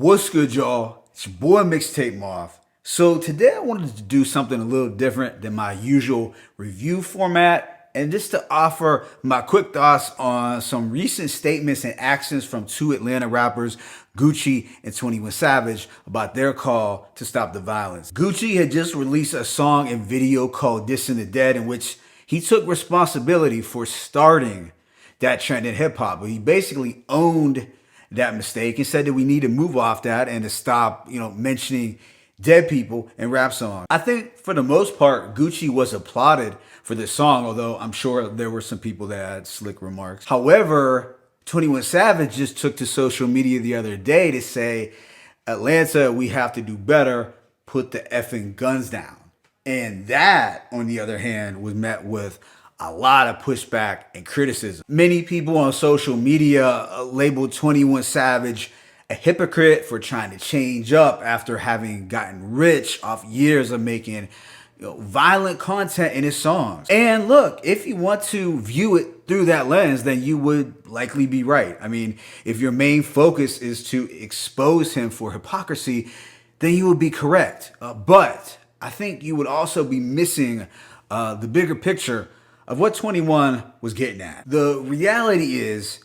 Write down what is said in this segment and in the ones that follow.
What's good, y'all? It's your boy Mixtape Moth. So today I wanted to do something a little different than my usual review format, and just to offer my quick thoughts on some recent statements and actions from two Atlanta rappers, Gucci and 21 Savage, about their call to stop the violence. Gucci had just released a song and video called Dissing the Dead, in which he took responsibility for starting that trend in hip hop, but he basically owned that mistake and said that we need to move off that and to stop, mentioning dead people in rap songs. I think for the most part, Gucci was applauded for this song, although I'm sure there were some people that had slick remarks. However, 21 Savage just took to social media the other day to say, Atlanta, we have to do better, put the effing guns down. And that, on the other hand, was met with a lot of pushback and criticism. Many people on social media labeled 21 Savage a hypocrite for trying to change up after having gotten rich off years of making violent content in his songs. And look, if you want to view it through that lens, then you would likely be right. I mean, if your main focus is to expose him for hypocrisy, then you would be correct. But I think you would also be missing the bigger picture of what 21 was getting at. The reality is,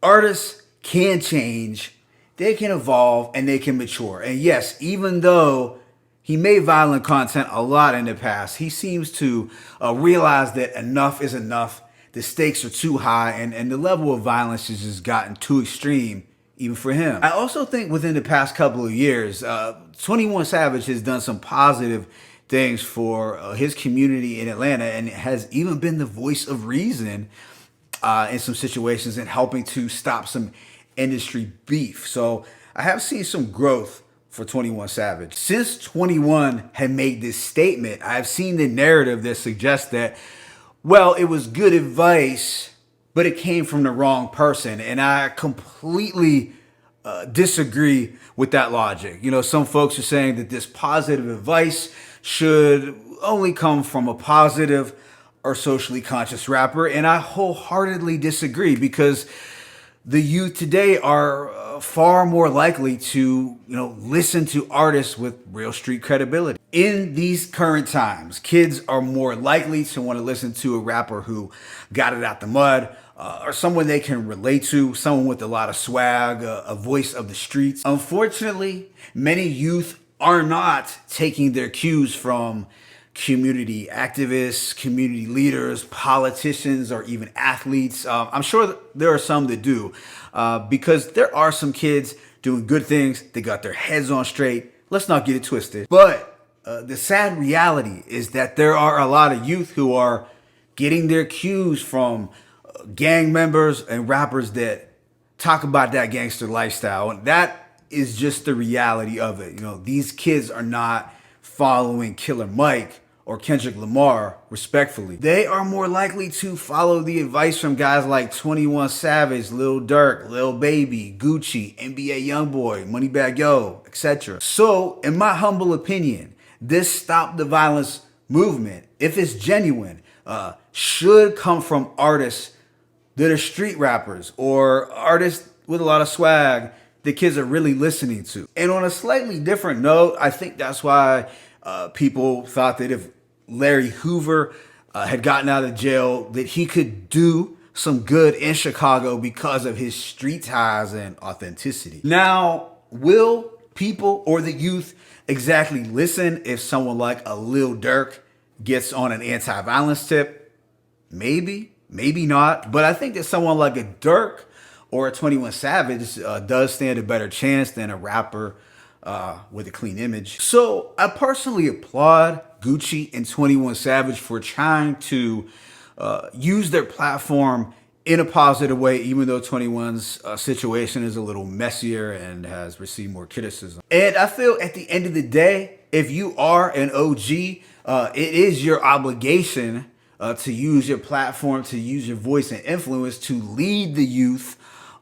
artists can change, they can evolve, and they can mature. And yes, even though he made violent content a lot in the past, he seems to realize that enough is enough. The stakes are too high, and the level of violence has just gotten too extreme, even for him. I also think within the past couple of years, 21 Savage has done some positive things for his community in Atlanta, and has even been the voice of reason in some situations and helping to stop some industry beef. So I have seen some growth for 21 Savage. Since 21 had made this statement, I've seen the narrative that suggests that, well, it was good advice, but it came from the wrong person. And I completely disagree with that logic. Some folks are saying that this positive advice should only come from a positive or socially conscious rapper, and I wholeheartedly disagree, because the youth today are far more likely to listen to artists with real street credibility. In these current times, kids are more likely to want to listen to a rapper who got it out the mud, or someone they can relate to, someone with a lot of swag, a voice of the streets. Unfortunately, many youth are not taking their cues from community activists, community leaders, politicians, or even athletes. I'm sure there are some that do, because there are some kids doing good things. They got their heads on straight. Let's not get it twisted. But the sad reality is that there are a lot of youth who are getting their cues from gang members and rappers that talk about that gangster lifestyle. And that is just the reality of it. These kids are not following Killer Mike or Kendrick Lamar, respectfully. They are more likely to follow the advice from guys like 21 Savage, Lil Durk, Lil Baby, Gucci, NBA Youngboy, Moneybagg Yo, etc. So, in my humble opinion, this Stop the Violence movement, if it's genuine, should come from artists that are street rappers or artists with a lot of swag the kids are really listening to. And on a slightly different note, I think that's why people thought that if Larry Hoover had gotten out of jail, that he could do some good in Chicago because of his street ties and authenticity. Now, will people or the youth exactly listen if someone like a Lil Durk gets on an anti-violence tip? Maybe, maybe not. But I think that someone like a Durk or a 21 Savage does stand a better chance than a rapper with a clean image. So I personally applaud Gucci and 21 Savage for trying to use their platform in a positive way, even though 21's situation is a little messier and has received more criticism. And I feel at the end of the day, if you are an OG, it is your obligation to use your platform, to use your voice and influence to lead the youth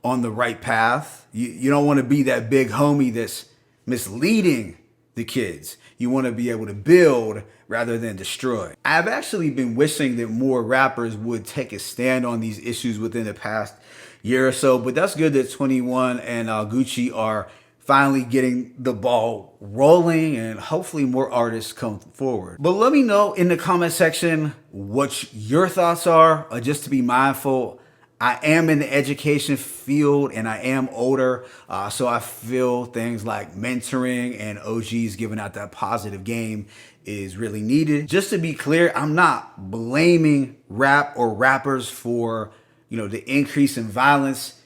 on the right path. You don't want to be that big homie that's misleading the kids. You want to be able to build rather than destroy. I've actually been wishing that more rappers would take a stand on these issues within the past year or so, but that's good that 21 and Gucci are finally getting the ball rolling and hopefully more artists come forward. But let me know in the comment section what your thoughts are. Just to be mindful, I am in the education field and I am older, so I feel things like mentoring and OGs giving out that positive game is really needed. Just to be clear, I'm not blaming rap or rappers for, the increase in violence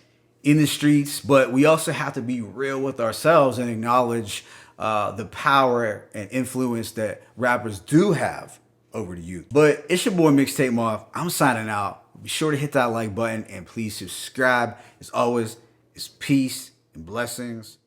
in the streets, but we also have to be real with ourselves and acknowledge the power and influence that rappers do have over the youth. But it's your boy Mixtape Moth. I'm signing out. Be sure to hit that like button and please subscribe. As always, it's peace and blessings.